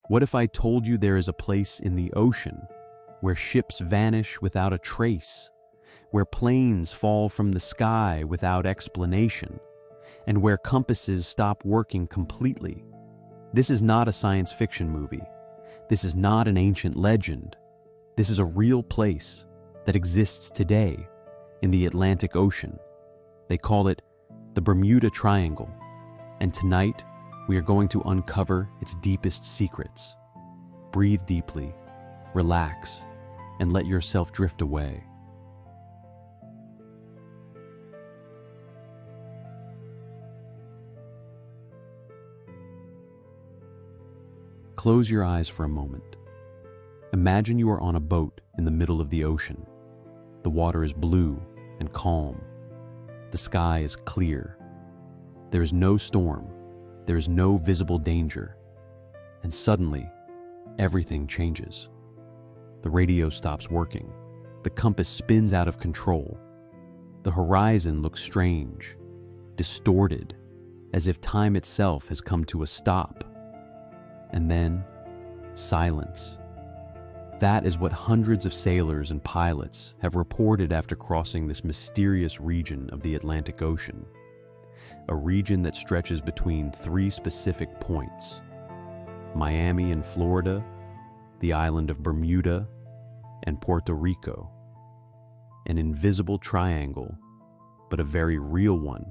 What if I told you there is a place in the ocean where ships vanish without a trace, where planes fall from the sky without explanation, and where compasses stop working completely? This is not a science fiction movie. This is not an ancient legend. This is a real place that exists today in the Atlantic Ocean. They call it the Bermuda Triangle, and tonight we are going to uncover its deepest secrets. Breathe deeply, relax, and let yourself drift away. Close your eyes for a moment. Imagine you are on a boat in the middle of the ocean. The water is blue and calm. The sky is clear. There is no storm. There is no visible danger. And suddenly, everything changes. The radio stops working. The compass spins out of control. The horizon looks strange, distorted, as if time itself has come to a stop. And then, silence. That is what hundreds of sailors and pilots have reported after crossing this mysterious region of the Atlantic Ocean. A region that stretches between three specific points: Miami in Florida, the island of Bermuda, and Puerto Rico. An invisible triangle, but a very real one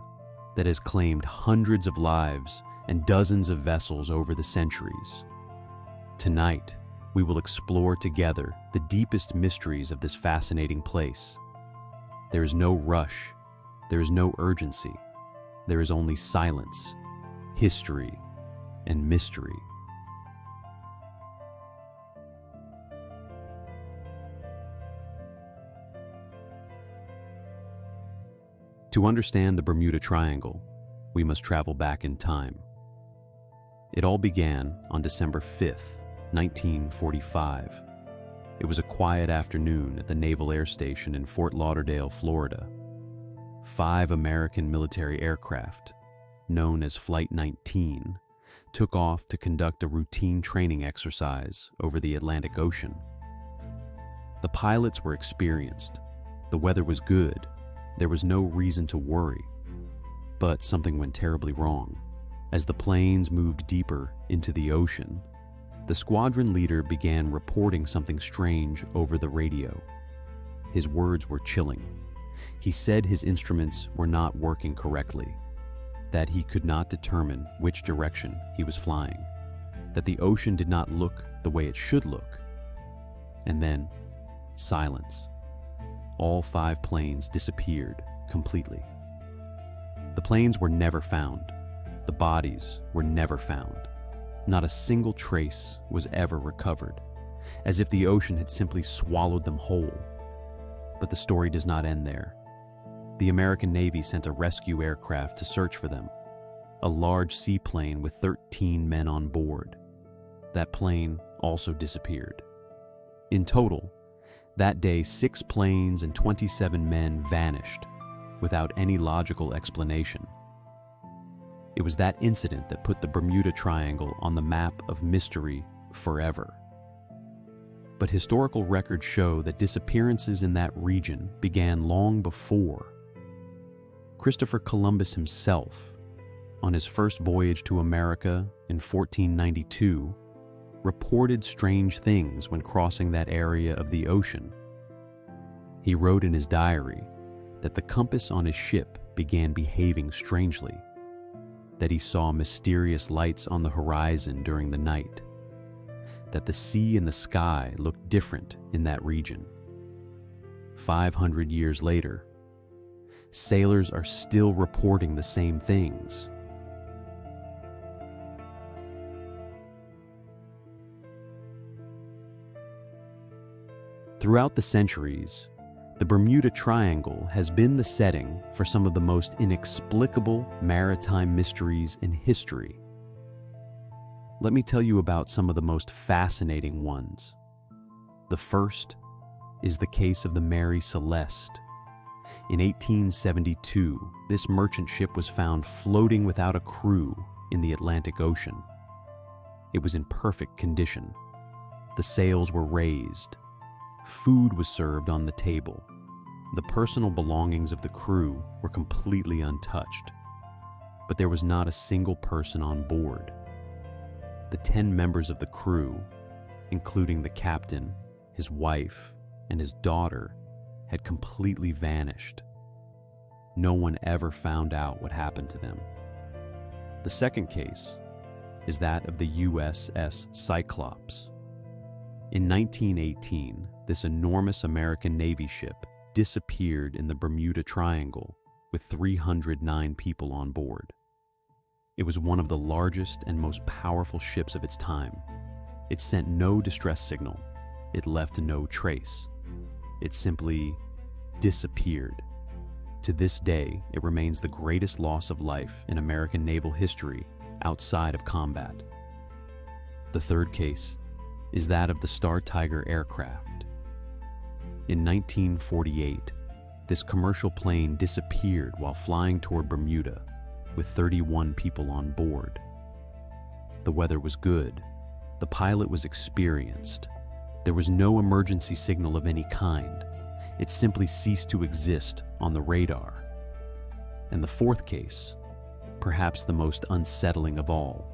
that has claimed hundreds of lives and dozens of vessels over the centuries. Tonight, we will explore together the deepest mysteries of this fascinating place. There is no rush, there is no urgency, there is only silence, history, and mystery. To understand the Bermuda Triangle, we must travel back in time. It all began on December 5th, 1945. It was a quiet afternoon at the Naval Air Station in Fort Lauderdale, Florida. 5 American military aircraft, known as Flight 19, took off to conduct a routine training exercise over the Atlantic Ocean. The pilots were experienced. The weather was good. There was no reason to worry. But something went terribly wrong. As the planes moved deeper into the ocean, the squadron leader began reporting something strange over the radio. His words were chilling. He said his instruments were not working correctly, that he could not determine which direction he was flying, that the ocean did not look the way it should look. And then, silence. All 5 planes disappeared completely. The planes were never found. The bodies were never found. Not a single trace was ever recovered, as if the ocean had simply swallowed them whole. But the story does not end there. The American Navy sent a rescue aircraft to search for them, a large seaplane with 13 men on board. That plane also disappeared. In total, that day 6 planes and 27 men vanished without any logical explanation. It was that incident that put the Bermuda Triangle on the map of mystery forever. But historical records show that disappearances in that region began long before. Christopher Columbus himself, on his first voyage to America in 1492, reported strange things when crossing that area of the ocean. He wrote in his diary that the compass on his ship began behaving strangely, that he saw mysterious lights on the horizon during the night, that the sea and the sky looked different in that region. 500 years later, sailors are still reporting the same things. Throughout the centuries, the Bermuda Triangle has been the setting for some of the most inexplicable maritime mysteries in history. Let me tell you about some of the most fascinating ones. The first is the case of the Mary Celeste. In 1872, this merchant ship was found floating without a crew in the Atlantic Ocean. It was in perfect condition. The sails were raised. Food was served on the table. The personal belongings of the crew were completely untouched. But there was not a single person on board. The 10 members of the crew, including the captain, his wife, and his daughter, had completely vanished. No one ever found out what happened to them. The second case is that of the USS Cyclops. In 1918, this enormous American Navy ship disappeared in the Bermuda Triangle with 309 people on board. It was one of the largest and most powerful ships of its time. It sent no distress signal. It left no trace. It simply disappeared. To this day, it remains the greatest loss of life in American naval history outside of combat. The third case is that of the Star Tiger aircraft. In 1948, this commercial plane disappeared while flying toward Bermuda with 31 people on board. The weather was good. The pilot was experienced. There was no emergency signal of any kind. It simply ceased to exist on the radar. And the fourth case, perhaps the most unsettling of all.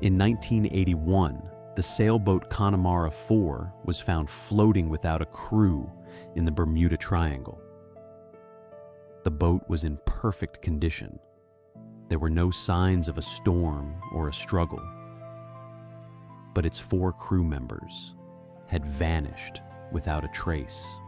In 1981, the sailboat Connemara 4 was found floating without a crew in the Bermuda Triangle. The boat was in perfect condition. There were no signs of a storm or a struggle. But its 4 crew members had vanished without a trace.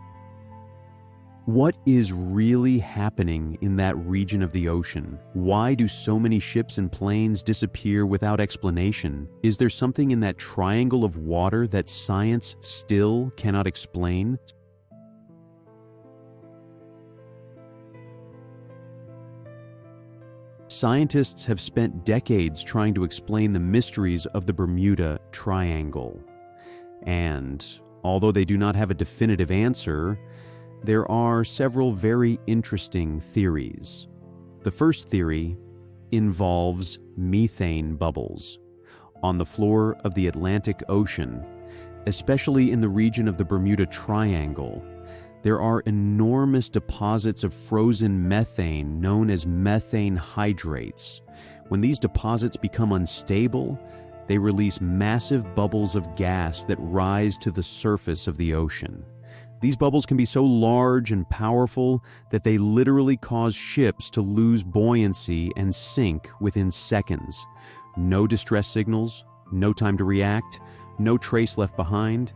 What is really happening in that region of the ocean? Why do so many ships and planes disappear without explanation? Is there something in that triangle of water that science still cannot explain? Scientists have spent decades trying to explain the mysteries of the Bermuda Triangle. And although they do not have a definitive answer, there are several very interesting theories. The first theory involves methane bubbles on the floor of the Atlantic Ocean, especially in the region of the Bermuda Triangle. There are enormous deposits of frozen methane known as methane hydrates. When these deposits become unstable, they release massive bubbles of gas that rise to the surface of the ocean. These bubbles can be so large and powerful that they literally cause ships to lose buoyancy and sink within seconds. No distress signals, no time to react, no trace left behind.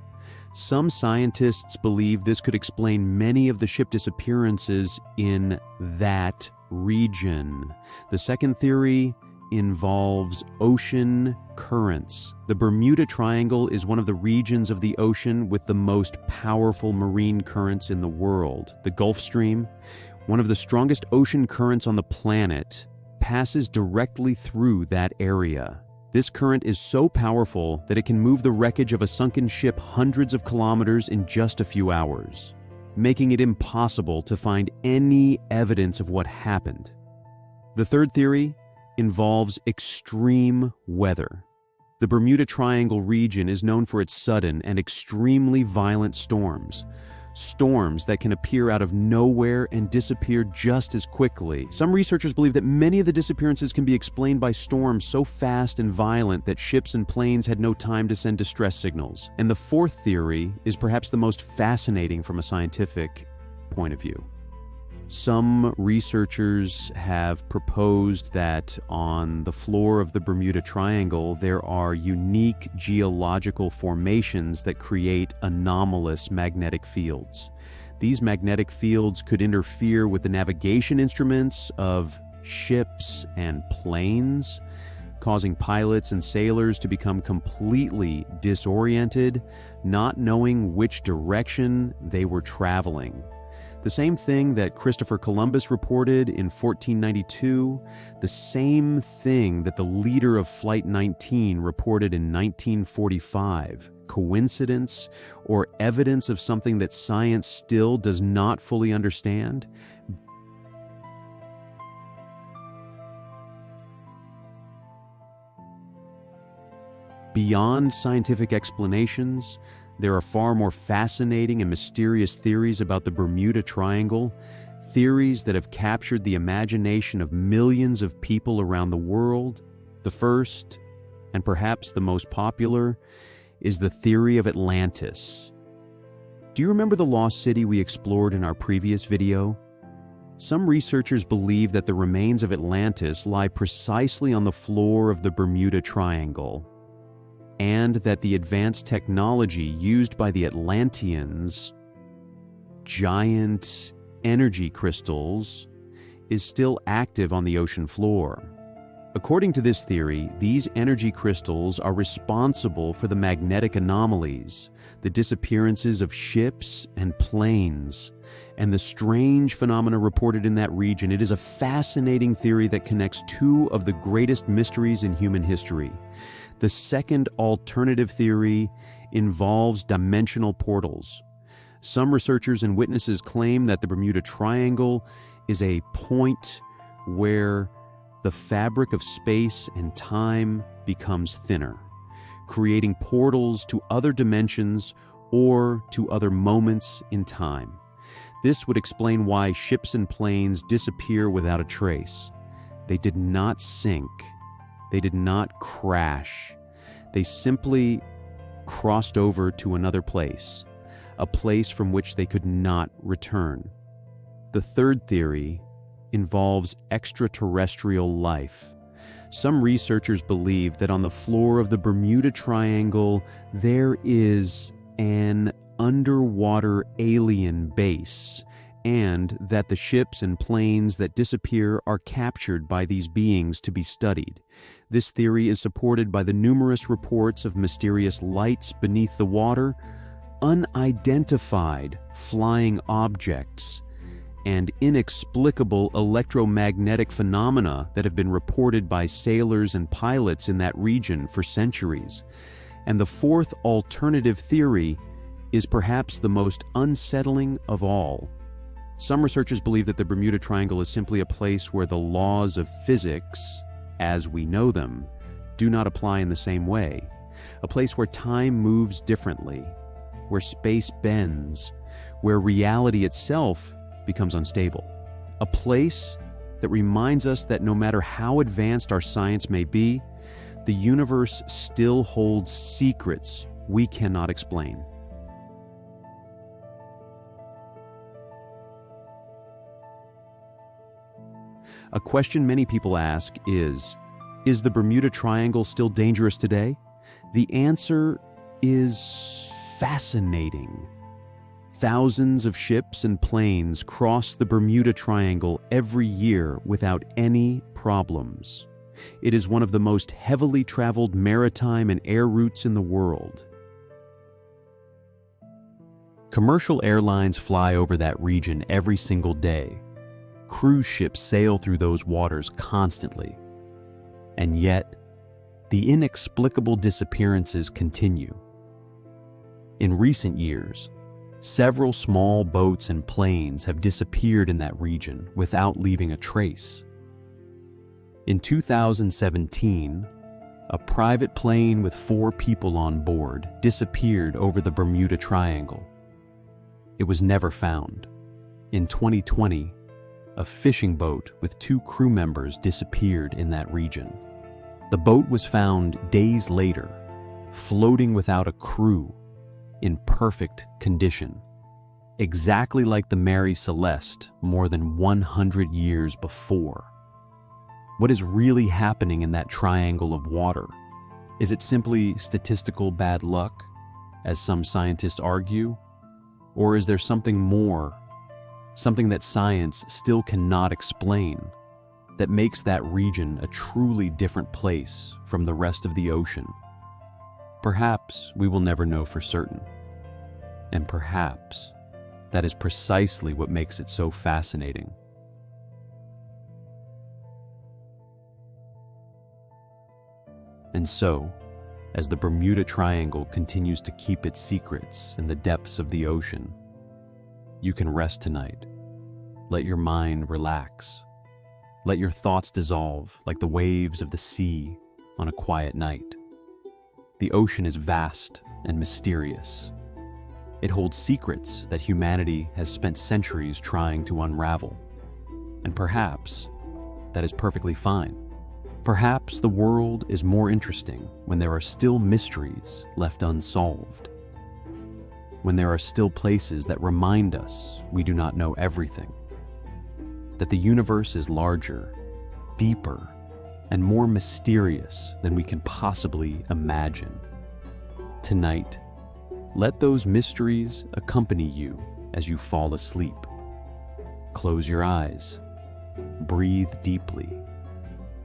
Some scientists believe this could explain many of the ship disappearances in that region. The second theory involves ocean currents. The Bermuda Triangle is one of the regions of the ocean with the most powerful marine currents in the world. The Gulf Stream, one of the strongest ocean currents on the planet, passes directly through that area. This current is so powerful that it can move the wreckage of a sunken ship hundreds of kilometers in just a few hours, making it impossible to find any evidence of what happened. The third theory involves extreme weather. The Bermuda Triangle region is known for its sudden and extremely violent storms. Storms that can appear out of nowhere and disappear just as quickly. Some researchers believe that many of the disappearances can be explained by storms so fast and violent that ships and planes had no time to send distress signals. And the fourth theory is perhaps the most fascinating from a scientific point of view. Some researchers have proposed that on the floor of the Bermuda Triangle, there are unique geological formations that create anomalous magnetic fields. These magnetic fields could interfere with the navigation instruments of ships and planes, causing pilots and sailors to become completely disoriented, not knowing which direction they were traveling. The same thing that Christopher Columbus reported in 1492, the same thing that the leader of Flight 19 reported in 1945. Coincidence or evidence of something that science still does not fully understand? Beyond scientific explanations, there are far more fascinating and mysterious theories about the Bermuda Triangle, theories that have captured the imagination of millions of people around the world. The first, and perhaps the most popular, is the theory of Atlantis. Do you remember the lost city we explored in our previous video? Some researchers believe that the remains of Atlantis lie precisely on the floor of the Bermuda Triangle, and that the advanced technology used by the Atlanteans, giant energy crystals, is still active on the ocean floor. According to this theory, these energy crystals are responsible for the magnetic anomalies, the disappearances of ships and planes, and the strange phenomena reported in that region. It is a fascinating theory that connects two of the greatest mysteries in human history. The second alternative theory involves dimensional portals. Some researchers and witnesses claim that the Bermuda Triangle is a point where the fabric of space and time becomes thinner, creating portals to other dimensions or to other moments in time. This would explain why ships and planes disappear without a trace. They did not sink. They did not crash. They simply crossed over to another place, a place from which they could not return. The third theory involves extraterrestrial life. Some researchers believe that on the floor of the Bermuda Triangle there is an underwater alien base, and that the ships and planes that disappear are captured by these beings to be studied. This theory is supported by the numerous reports of mysterious lights beneath the water, unidentified flying objects, and inexplicable electromagnetic phenomena that have been reported by sailors and pilots in that region for centuries. And the fourth alternative theory is perhaps the most unsettling of all. Some researchers believe that the Bermuda Triangle is simply a place where the laws of physics, as we know them, do not apply in the same way. A place where time moves differently, where space bends, where reality itself becomes unstable. A place that reminds us that no matter how advanced our science may be, the universe still holds secrets we cannot explain. A question many people ask is the Bermuda Triangle still dangerous today? The answer is fascinating. Thousands of ships and planes cross the Bermuda Triangle every year without any problems. It is one of the most heavily traveled maritime and air routes in the world. Commercial airlines fly over that region every single day. Cruise ships sail through those waters constantly. And yet, the inexplicable disappearances continue. In recent years, several small boats and planes have disappeared in that region without leaving a trace. In 2017, a private plane with 4 people on board disappeared over the Bermuda Triangle. It was never found. In 2020, a fishing boat with 2 crew members disappeared in that region. The boat was found days later, floating without a crew, in perfect condition, exactly like the Mary Celeste more than 100 years before. What is really happening in that triangle of water? Is it simply statistical bad luck, as some scientists argue? Or is there something more, something that science still cannot explain, that makes that region a truly different place from the rest of the ocean? Perhaps we will never know for certain. And perhaps that is precisely what makes it so fascinating. And so, as the Bermuda Triangle continues to keep its secrets in the depths of the ocean, you can rest tonight. Let your mind relax. Let your thoughts dissolve like the waves of the sea on a quiet night. The ocean is vast and mysterious. It holds secrets that humanity has spent centuries trying to unravel. And perhaps that is perfectly fine. Perhaps the world is more interesting when there are still mysteries left unsolved. When there are still places that remind us we do not know everything. That the universe is larger, deeper, and more mysterious than we can possibly imagine. Tonight, let those mysteries accompany you as you fall asleep. Close your eyes, breathe deeply,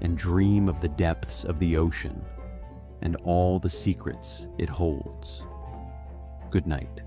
and dream of the depths of the ocean and all the secrets it holds. Good night.